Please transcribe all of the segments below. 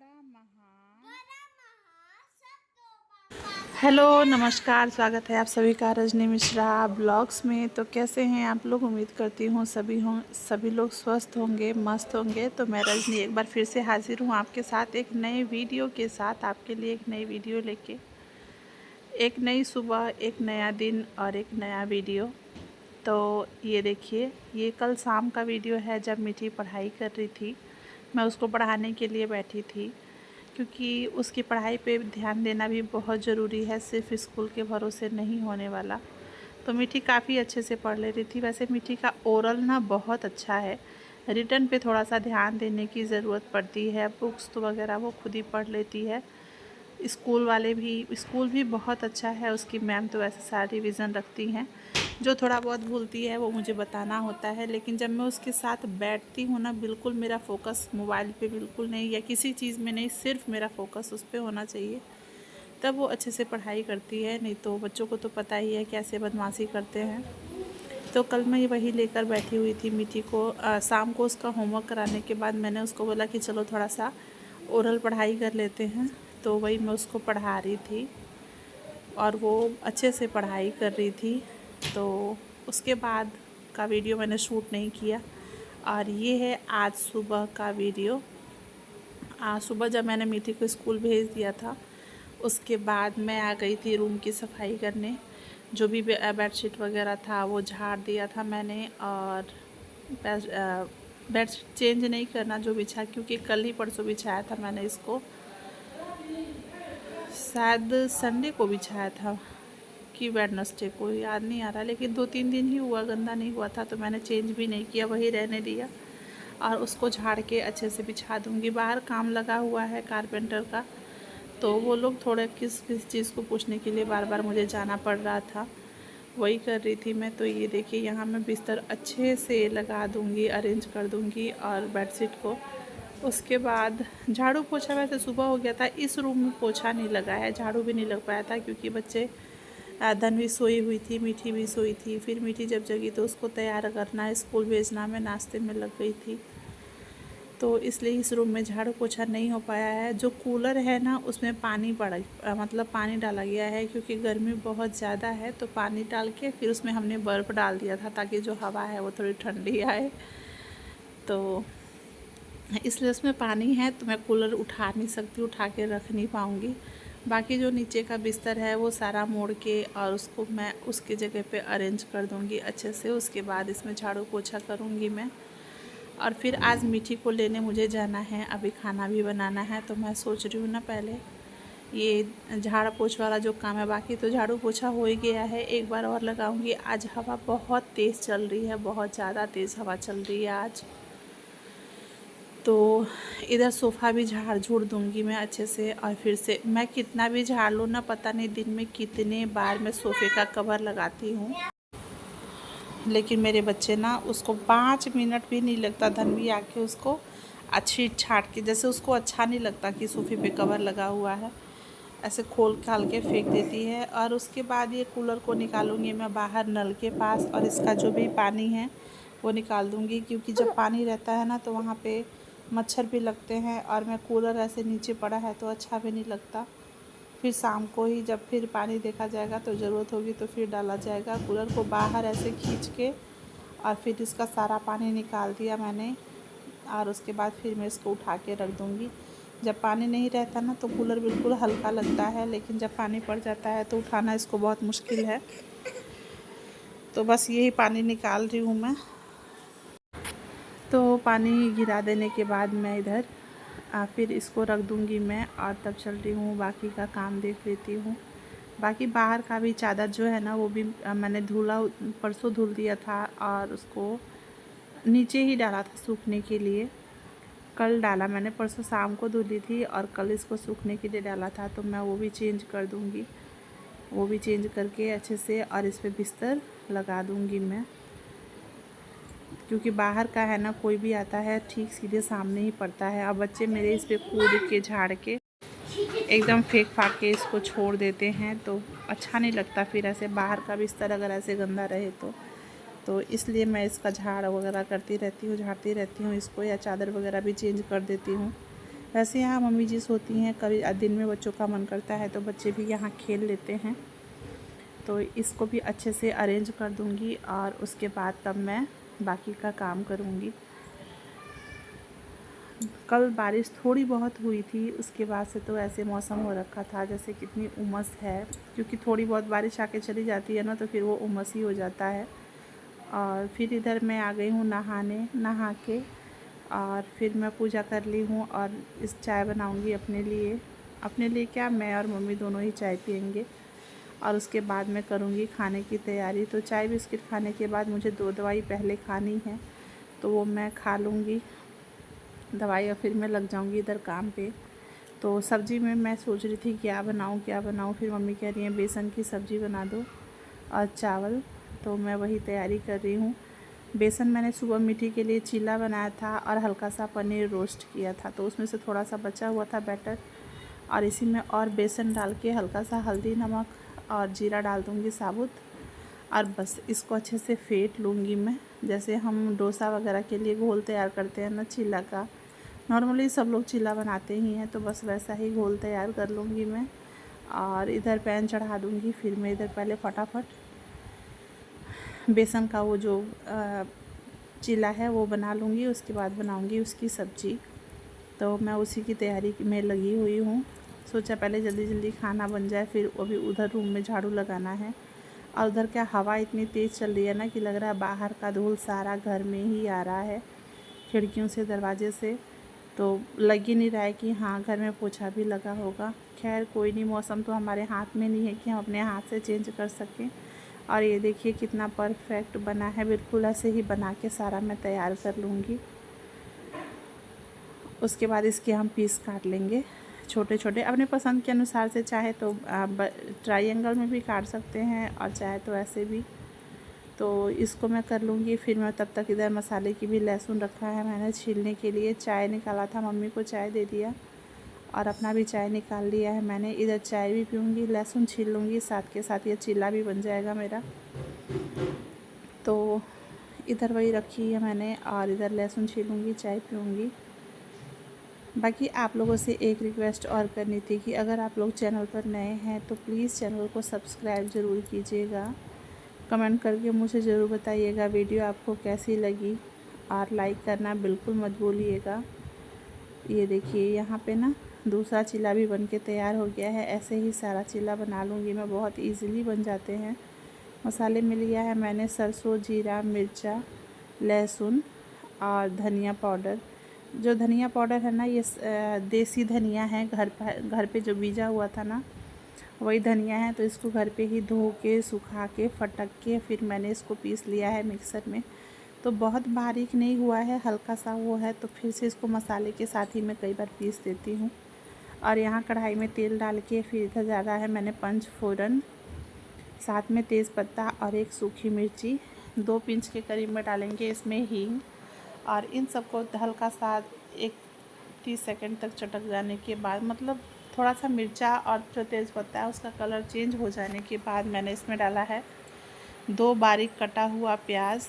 बड़ा हेलो नमस्कार, स्वागत है आप सभी का रजनी मिश्रा ब्लॉग्स में। तो कैसे हैं आप लोग? उम्मीद करती हूँ सभी लोग स्वस्थ होंगे, मस्त होंगे। तो मैं रजनी एक बार फिर से हाजिर हूँ आपके साथ एक नए वीडियो के साथ। आपके लिए एक नई वीडियो लेके, एक नई सुबह, एक नया दिन और एक नया वीडियो। तो ये देखिए, ये कल शाम का वीडियो है जब मीठी पढ़ाई कर रही थी। मैं उसको पढ़ाने के लिए बैठी थी, क्योंकि उसकी पढ़ाई पे ध्यान देना भी बहुत ज़रूरी है, सिर्फ स्कूल के भरोसे नहीं होने वाला। तो मीठी काफ़ी अच्छे से पढ़ ले रही थी। वैसे मीठी का ओरल ना बहुत अच्छा है, रिटर्न पे थोड़ा सा ध्यान देने की ज़रूरत पड़ती है। बुक्स तो वगैरह वो खुद ही पढ़ लेती है। स्कूल भी बहुत अच्छा है, उसकी मैम तो वैसे सारी रिवीज़न रखती हैं। जो थोड़ा बहुत भूलती है वो मुझे बताना होता है, लेकिन जब मैं उसके साथ बैठती हूँ ना, बिल्कुल मेरा फोकस मोबाइल पे बिल्कुल नहीं, या किसी चीज़ में नहीं, सिर्फ मेरा फोकस उस पर होना चाहिए, तब वो अच्छे से पढ़ाई करती है। नहीं तो बच्चों को तो पता ही है कैसे बदमाशी करते हैं। तो कल मैं वही लेकर बैठी हुई थी मीठी को। शाम को उसका होमवर्क कराने के बाद मैंने उसको बोला कि चलो थोड़ा सा ओरल पढ़ाई कर लेते हैं। तो वही मैं उसको पढ़ा रही थी और वो अच्छे से पढ़ाई कर रही थी। तो उसके बाद का वीडियो मैंने शूट नहीं किया। और ये है आज सुबह का वीडियो। आज सुबह जब मैंने मीठी को स्कूल भेज दिया था, उसके बाद मैं आ गई थी रूम की सफाई करने। जो भी बेडशीट वगैरह था वो झाड़ दिया था मैंने। और बेडशीट चेंज नहीं करना जो बिछा, क्योंकि कल ही परसों बिछाया था मैंने इसको, शायद संडे को बिछाया था कि वेडनेसडे को, याद नहीं आ रहा, लेकिन 2-3 दिन ही हुआ, गंदा नहीं हुआ था। तो मैंने चेंज भी नहीं किया, वही रहने दिया। और उसको झाड़ के अच्छे से बिछा दूंगी। बाहर काम लगा हुआ है कारपेंटर का, तो वो लोग थोड़े किस किस चीज़ को पूछने के लिए बार बार मुझे जाना पड़ रहा था, वही कर रही थी मैं। तो ये देखिए, यहाँ मैं बिस्तर अच्छे से लगा दूंगी, अरेंज कर दूंगी और बेडशीट को। उसके बाद झाड़ू पोछा वैसे सुबह हो गया था। इस रूम में पोछा नहीं लगा है, झाड़ू भी नहीं लग पाया था, क्योंकि बच्चे धनवी सोई हुई थी, मीठी भी सोई थी। फिर मीठी जब जगी तो उसको तैयार करना, स्कूल भेजना, मैं नाश्ते में लग गई थी। तो इसलिए इस रूम में झाड़ू पोछा नहीं हो पाया है। जो कूलर है ना, उसमें मतलब पानी डाला गया है, क्योंकि गर्मी बहुत ज़्यादा है। तो पानी डाल के फिर उसमें हमने बर्फ़ डाल दिया था, ताकि जो हवा है वो थोड़ी ठंडी आए। तो इसलिए उसमें पानी है, तो मैं कूलर उठा नहीं सकती, उठा के रख नहीं पाऊँगी। बाकी जो नीचे का बिस्तर है वो सारा मोड़ के और उसको मैं उसकी जगह पे अरेंज कर दूँगी अच्छे से। उसके बाद इसमें झाड़ू पोछा करूँगी मैं। और फिर आज मीठी को लेने मुझे जाना है, अभी खाना भी बनाना है। तो मैं सोच रही हूँ ना, पहले ये झाड़ पोछ वाला जो काम है, बाकी तो झाड़ू पोछा हो ही गया है, एक बार और लगाऊंगी। आज हवा बहुत तेज़ चल रही है, बहुत ज़्यादा तेज़ हवा चल रही है आज। तो इधर सोफ़ा भी झाड़ झूड़ दूँगी मैं अच्छे से। और फिर से मैं कितना भी झाड़ लूँ ना, पता नहीं दिन में कितने बार मैं सोफ़े का कवर लगाती हूँ, लेकिन मेरे बच्चे ना, उसको 5 मिनट भी नहीं लगता, धनवी आके उसको अच्छी छाट के, जैसे उसको अच्छा नहीं लगता कि सोफ़े पे कवर लगा हुआ है, ऐसे खोल खाल के फेंक देती है। और उसके बाद ये कूलर को निकालूंगी मैं बाहर नल के पास, और इसका जो भी पानी है वो निकाल दूंगी, क्योंकि जब पानी रहता है ना तो वहाँ पे मच्छर भी लगते हैं। और मैं कूलर ऐसे नीचे पड़ा है तो अच्छा भी नहीं लगता। फिर शाम को ही जब फिर पानी देखा जाएगा तो ज़रूरत होगी तो फिर डाला जाएगा। कूलर को बाहर ऐसे खींच के और फिर इसका सारा पानी निकाल दिया मैंने। और उसके बाद फिर मैं इसको उठा के रख दूँगी। जब पानी नहीं रहता ना तो कूलर बिल्कुल हल्का लगता है, लेकिन जब पानी पड़ जाता है तो उठाना इसको बहुत मुश्किल है। तो बस यही पानी निकाल रही हूँ मैं। तो पानी गिरा देने के बाद मैं इधर फिर इसको रख दूँगी मैं, और तब चल रही हूँ बाकी का काम देख लेती हूँ। बाकी बाहर का भी चादर जो है ना, वो भी मैंने परसों धुल दिया था, और उसको नीचे ही डाला था सूखने के लिए। कल डाला मैंने, परसों शाम को धुली थी और कल इसको सूखने के लिए डाला था। तो मैं वो भी चेंज कर दूँगी, वो भी चेंज करके अच्छे से और इस पर बिस्तर लगा दूँगी मैं, क्योंकि बाहर का है ना, कोई भी आता है ठीक सीधे सामने ही पड़ता है। अब बच्चे मेरे इस पर कूद के झाड़ के एकदम फेंक फाक के इसको छोड़ देते हैं, तो अच्छा नहीं लगता फिर ऐसे बाहर का बिस्तर अगर ऐसे गंदा रहे तो इसलिए मैं इसका झाड़ वगैरह करती रहती हूँ, झाड़ती रहती हूँ इसको, या चादर वगैरह भी चेंज कर देती हूँ। वैसे यहाँ मम्मी जी सोती हैं, कभी दिन में बच्चों का मन करता है तो बच्चे भी यहाँ खेल लेते हैं। तो इसको भी अच्छे से अरेंज कर दूँगी और उसके बाद तब मैं बाकी का काम करूँगी। कल बारिश थोड़ी बहुत हुई थी, उसके बाद से तो ऐसे मौसम हो रखा था जैसे कितनी उमस है, क्योंकि थोड़ी बहुत बारिश आके चली जाती है ना तो फिर वो उमस ही हो जाता है। और फिर इधर मैं आ गई हूँ नहाने, नहा के और फिर मैं पूजा कर ली हूँ और इस चाय बनाऊँगी अपने लिए क्या, मैं और मम्मी दोनों ही चाय पियेंगे और उसके बाद मैं करूँगी खाने की तैयारी। तो चाय बिस्किट खाने के बाद मुझे 2 दवाई पहले खानी है, तो वो मैं खा लूँगी दवाई और फिर मैं लग जाऊँगी इधर काम पे। तो सब्ज़ी में मैं सोच रही थी क्या बनाऊँ, फिर मम्मी कह रही हैं बेसन की सब्ज़ी बना दो और चावल। तो मैं वही तैयारी कर रही हूँ। बेसन मैंने सुबह मीठी के लिए चीला बनाया था और हल्का सा पनीर रोस्ट किया था, तो उसमें से थोड़ा सा बचा हुआ था बैटर, और इसी में और बेसन डाल के हल्का सा हल्दी नमक और जीरा डाल दूँगी साबुत, और बस इसको अच्छे से फेंट लूँगी मैं। जैसे हम डोसा वगैरह के लिए घोल तैयार करते हैं ना चीला का, नॉर्मली सब लोग चीला बनाते ही हैं, तो बस वैसा ही घोल तैयार कर लूँगी मैं। और इधर पैन चढ़ा दूँगी, फिर मैं इधर पहले फटाफट बेसन का वो जो चीला है वो बना लूँगी, उसके बाद बनाऊँगी उसकी सब्ज़ी। तो मैं उसी की तैयारी में लगी हुई हूँ। सोचा पहले जल्दी जल्दी खाना बन जाए, फिर अभी उधर रूम में झाड़ू लगाना है। और उधर क्या हवा इतनी तेज़ चल रही है ना कि लग रहा है बाहर का धूल सारा घर में ही आ रहा है, खिड़कियों से दरवाजे से। तो लग ही नहीं रहा है कि हाँ घर में पोछा भी लगा होगा। खैर कोई नहीं, मौसम तो हमारे हाथ में नहीं है कि हम अपने हाथ से चेंज कर सकें। और ये देखिए कितना परफेक्ट बना है, बिल्कुल ऐसे ही बना के सारा मैं तैयार कर लूँगी। उसके बाद इसके हम पीस काट लेंगे छोटे छोटे अपने पसंद के अनुसार से, चाहे तो ट्रायंगल में भी काट सकते हैं और चाहे तो ऐसे भी। तो इसको मैं कर लूँगी। फिर मैं तब तक इधर मसाले की भी लहसुन रखा है मैंने छीलने के लिए, चाय निकाला था, मम्मी को चाय दे दिया और अपना भी चाय निकाल लिया है मैंने। इधर चाय भी पीऊँगी, लहसुन छील लूँगी, साथ के साथ ये चीला भी बन जाएगा मेरा। तो इधर वही रखी है मैंने और इधर लहसुन छीलूँगी, चाय पीऊँगी। बाकी आप लोगों से एक रिक्वेस्ट और करनी थी कि अगर आप लोग चैनल पर नए हैं तो प्लीज़ चैनल को सब्सक्राइब ज़रूर कीजिएगा, कमेंट करके मुझे ज़रूर बताइएगा वीडियो आपको कैसी लगी, और लाइक करना बिल्कुल मत भूलिएगा। ये देखिए यहाँ पे ना दूसरा चीला भी बन के तैयार हो गया है। ऐसे ही सारा चीला बना लूँगी मैं, बहुत ईज़िली बन जाते हैं। मसाले में लिया है मैंने सरसों, जीरा, मिर्चा, लहसुन और धनिया पाउडर। जो धनिया पाउडर है ना, ये देसी धनिया है, घर पे जो बीजा हुआ था ना वही धनिया है। तो इसको घर पे ही धो के सुखा के फटक के फिर मैंने इसको पीस लिया है मिक्सर में। तो बहुत बारीक नहीं हुआ है, हल्का सा वो है, तो फिर से इसको मसाले के साथ ही मैं कई बार पीस देती हूँ। और यहाँ कढ़ाई में तेल डाल के फिर इधर ज़्यादा है मैंने पंच फोड़न, साथ में तेज़पत्ता और एक सूखी मिर्ची, 2 पिंच के करीब में डालेंगे इसमें हींग। और इन सबको हल्का सा 30 सेकंड तक चटक जाने के बाद, मतलब थोड़ा सा मिर्चा और जो तेज़पत्ता है उसका कलर चेंज हो जाने के बाद मैंने इसमें डाला है 2 बारीक कटा हुआ प्याज,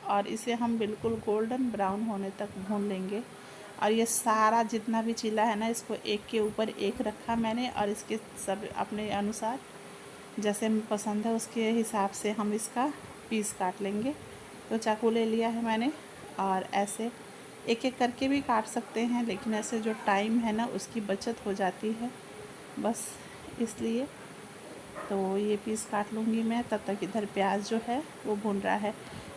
और इसे हम बिल्कुल गोल्डन ब्राउन होने तक भून लेंगे। और ये सारा जितना भी चीला है ना, इसको एक के ऊपर एक रखा मैंने, और इसके सब अपने अनुसार जैसे पसंद है उसके हिसाब से हम इसका पीस काट लेंगे। तो चाकू ले लिया है मैंने, और ऐसे एक एक करके भी काट सकते हैं, लेकिन ऐसे जो टाइम है ना उसकी बचत हो जाती है, बस इसलिए। तो ये पीस काट लूँगी मैं, तब तक इधर प्याज जो है वो भून रहा है।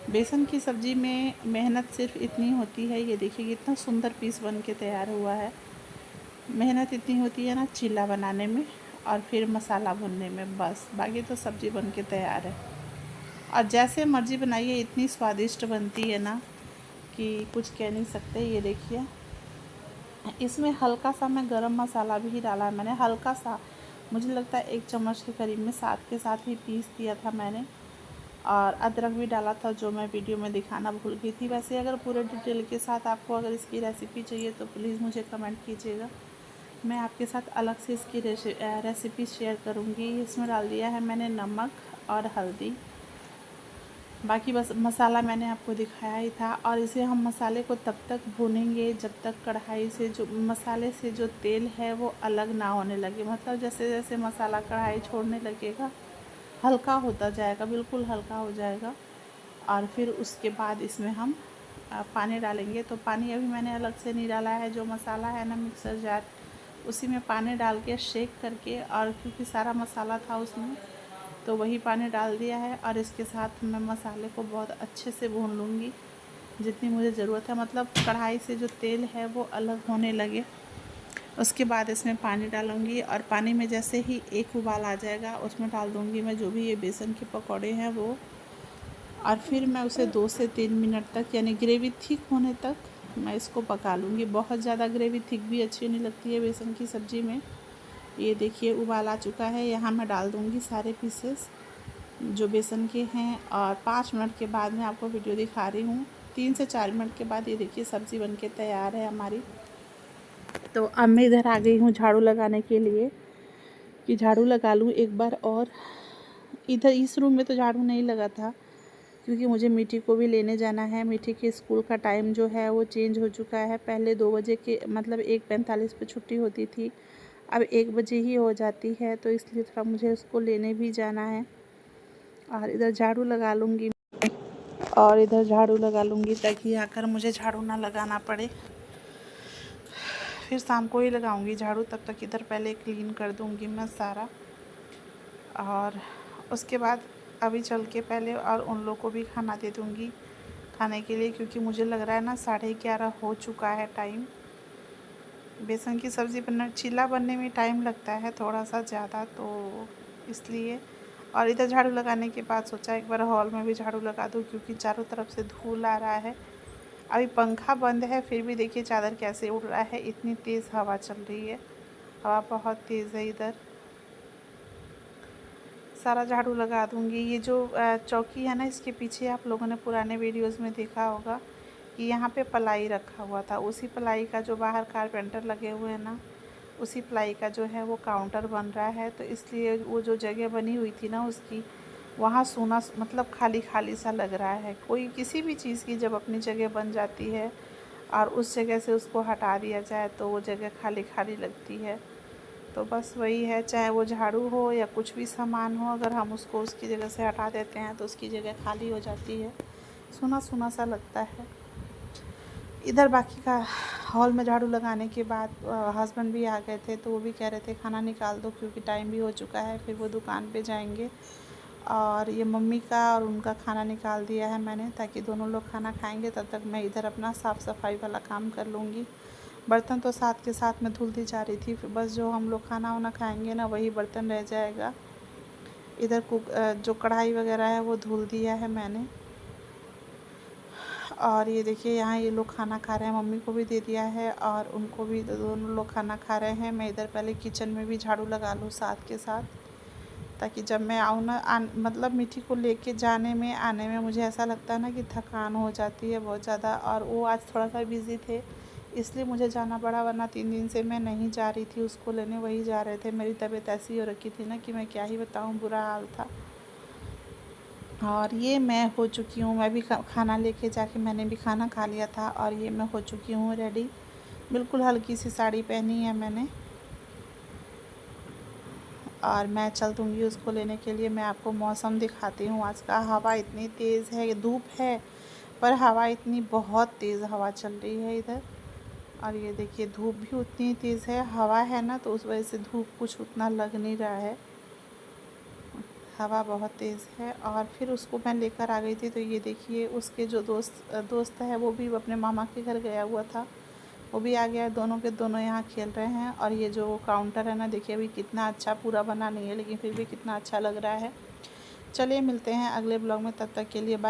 बेसन की सब्ज़ी में मेहनत सिर्फ इतनी होती है, ये देखिए कितना सुंदर पीस बन के तैयार हुआ है। मेहनत इतनी होती है ना चीला बनाने में और फिर मसाला भूनने में, बस बाकी तो सब्ज़ी बन के तैयार है। और जैसे मर्ज़ी बनाइए, इतनी स्वादिष्ट बनती है ना कि कुछ कह नहीं सकते। ये देखिए इसमें हल्का सा मैं गरम मसाला भी डाला है मैंने, हल्का सा, मुझे लगता है 1 चम्मच के करीब में, साथ के साथ ही पीस दिया था मैंने। और अदरक भी डाला था जो मैं वीडियो में दिखाना भूल गई थी। वैसे अगर पूरे डिटेल के साथ आपको अगर इसकी रेसिपी चाहिए तो प्लीज़ मुझे कमेंट कीजिएगा, मैं आपके साथ अलग से इसकी रेसिपी शेयर करूँगी। इसमें डाल दिया है मैंने नमक और हल्दी, बाकी बस मसाला मैंने आपको दिखाया ही था। और इसे हम मसाले को तब तक भूनेंगे जब तक कढ़ाई से जो मसाले से जो तेल है वो अलग ना होने लगे। मतलब जैसे जैसे मसाला कढ़ाई छोड़ने लगेगा हल्का होता जाएगा, बिल्कुल हल्का हो जाएगा। और फिर उसके बाद इसमें हम पानी डालेंगे। तो पानी अभी मैंने अलग से नहीं डाला है, जो मसाला है ना मिक्सर जार उसी में पानी डाल के शेक करके, और क्योंकि सारा मसाला था उसमें तो वही पानी डाल दिया है। और इसके साथ मैं मसाले को बहुत अच्छे से भून लूँगी जितनी मुझे ज़रूरत है, मतलब कढ़ाई से जो तेल है वो अलग होने लगे। उसके बाद इसमें पानी डालूँगी और पानी में जैसे ही एक उबाल आ जाएगा उसमें डाल दूँगी मैं जो भी ये बेसन के पकौड़े हैं वो। और फिर मैं उसे 2 से 3 मिनट तक, यानी ग्रेवी थिक होने तक मैं इसको पका लूँगी। बहुत ज़्यादा ग्रेवी थिक भी अच्छी नहीं लगती है बेसन की सब्ज़ी में। ये देखिए उबाल आ चुका है, यहाँ मैं डाल दूँगी सारे पीसेस जो बेसन के हैं। और 5 मिनट के बाद मैं आपको वीडियो दिखा रही हूँ। 3 से 4 मिनट के बाद ये देखिए सब्ज़ी बनके तैयार है हमारी। तो अब मैं इधर आ गई हूँ झाड़ू लगाने के लिए कि झाड़ू लगा लूँ एक बार। और इधर इस रूम में तो झाड़ू नहीं लगा था क्योंकि मुझे मीठी को भी लेने जाना है। मीठी के स्कूल का टाइम जो है वो चेंज हो चुका है। पहले 2 बजे के मतलब 1:45 पे छुट्टी होती थी, अब 1 बजे ही हो जाती है। तो इसलिए थोड़ा मुझे उसको लेने भी जाना है। और इधर झाड़ू लगा लूँगी ताकि आकर मुझे झाड़ू ना लगाना पड़े। फिर शाम को ही लगाऊंगी झाड़ू, तब तक इधर पहले क्लीन कर दूंगी मैं सारा। और उसके बाद अभी चल के पहले और उन लोग को भी खाना दे दूंगी खाने के लिए, क्योंकि मुझे लग रहा है ना 11:30 हो चुका है टाइम। बेसन की सब्ज़ी चीला बनने में टाइम लगता है थोड़ा सा ज़्यादा, तो इसलिए। और इधर झाड़ू लगाने के बाद सोचा एक बार हॉल में भी झाड़ू लगा दूँ, क्योंकि चारों तरफ से धूल आ रहा है। अभी पंखा बंद है फिर भी देखिए चादर कैसे उड़ रहा है, इतनी तेज़ हवा चल रही है। हवा बहुत तेज़ है इधर। सारा झाड़ू लगा दूंगी। ये जो चौकी है ना इसके पीछे आप लोगों ने पुराने वीडियोस में देखा होगा कि यहाँ पे प्लाई रखा हुआ था। उसी प्लाई का जो बाहर कारपेंटर लगे हुए हैं ना, उसी प्लाई का जो है वो काउंटर बन रहा है। तो इसलिए वो जो जगह बनी हुई थी ना उसकी, वहाँ सोना मतलब खाली खाली सा लग रहा है। कोई किसी भी चीज़ की जब अपनी जगह बन जाती है और उस जगह से उसको हटा दिया जाए तो वो जगह खाली खाली लगती है। तो बस वही है, चाहे वो झाड़ू हो या कुछ भी सामान हो, अगर हम उसको उसकी जगह से हटा देते हैं तो उसकी जगह खाली हो जाती है, सूना सूना सा लगता है। इधर बाकी का हॉल में झाड़ू लगाने के बाद हस्बैंड भी आ गए थे, तो वो भी कह रहे थे खाना निकाल दो क्योंकि टाइम भी हो चुका है, फिर वो दुकान पे जाएंगे। और ये मम्मी का और उनका खाना निकाल दिया है मैंने, ताकि दोनों लोग खाना खाएंगे तब तक मैं इधर अपना साफ़ सफाई वाला काम कर लूँगी। बर्तन तो साथ के साथ में धुलती जा रही थी, बस जो हम लोग खाना वाना खाएंगे ना वही बर्तन रह जाएगा। इधर जो कढ़ाई वगैरह है वो धुल दिया है मैंने। और ये देखिए यहाँ ये लोग खाना खा रहे हैं, मम्मी को भी दे दिया है और उनको भी, दोनों लोग खाना खा रहे हैं। मैं इधर पहले किचन में भी झाड़ू लगा लूँ साथ के साथ, ताकि जब मैं आऊँ ना मतलब मीठी को लेके जाने में आने में मुझे ऐसा लगता है ना कि थकान हो जाती है बहुत ज़्यादा। और वो आज थोड़ा सा बिज़ी थे इसलिए मुझे जाना पड़ा, वरना 3 दिन से मैं नहीं जा रही थी उसको लेने, वही जा रहे थे। मेरी तबीयत ऐसी हो रखी थी ना कि मैं क्या ही बताऊँ, बुरा हाल था। और ये मैं हो चुकी हूँ, मैं भी खाना लेके जाके मैंने भी खाना खा लिया था। और ये मैं हो चुकी हूँ रेडी, बिल्कुल हल्की सी साड़ी पहनी है मैंने। और मैं चल दूँगी उसको लेने के लिए। मैं आपको मौसम दिखाती हूँ आज का। हवा इतनी तेज़ है, धूप है पर हवा इतनी बहुत तेज़ हवा चल रही है इधर। और ये देखिए धूप भी उतनी तेज़ है, हवा है ना तो उस वजह से धूप कुछ उतना लग नहीं रहा है, हवा बहुत तेज़ है। और फिर उसको मैं लेकर आ गई थी, तो ये देखिए उसके जो दोस्त है वो भी अपने मामा के घर गया हुआ था, वो भी आ गया है। दोनों के दोनों यहाँ खेल रहे हैं। और ये जो काउंटर है ना देखिए अभी कितना अच्छा, पूरा बना नहीं है लेकिन फिर भी कितना अच्छा लग रहा है। चलिए मिलते हैं अगले ब्लॉग में, तब तक के लिए बाय।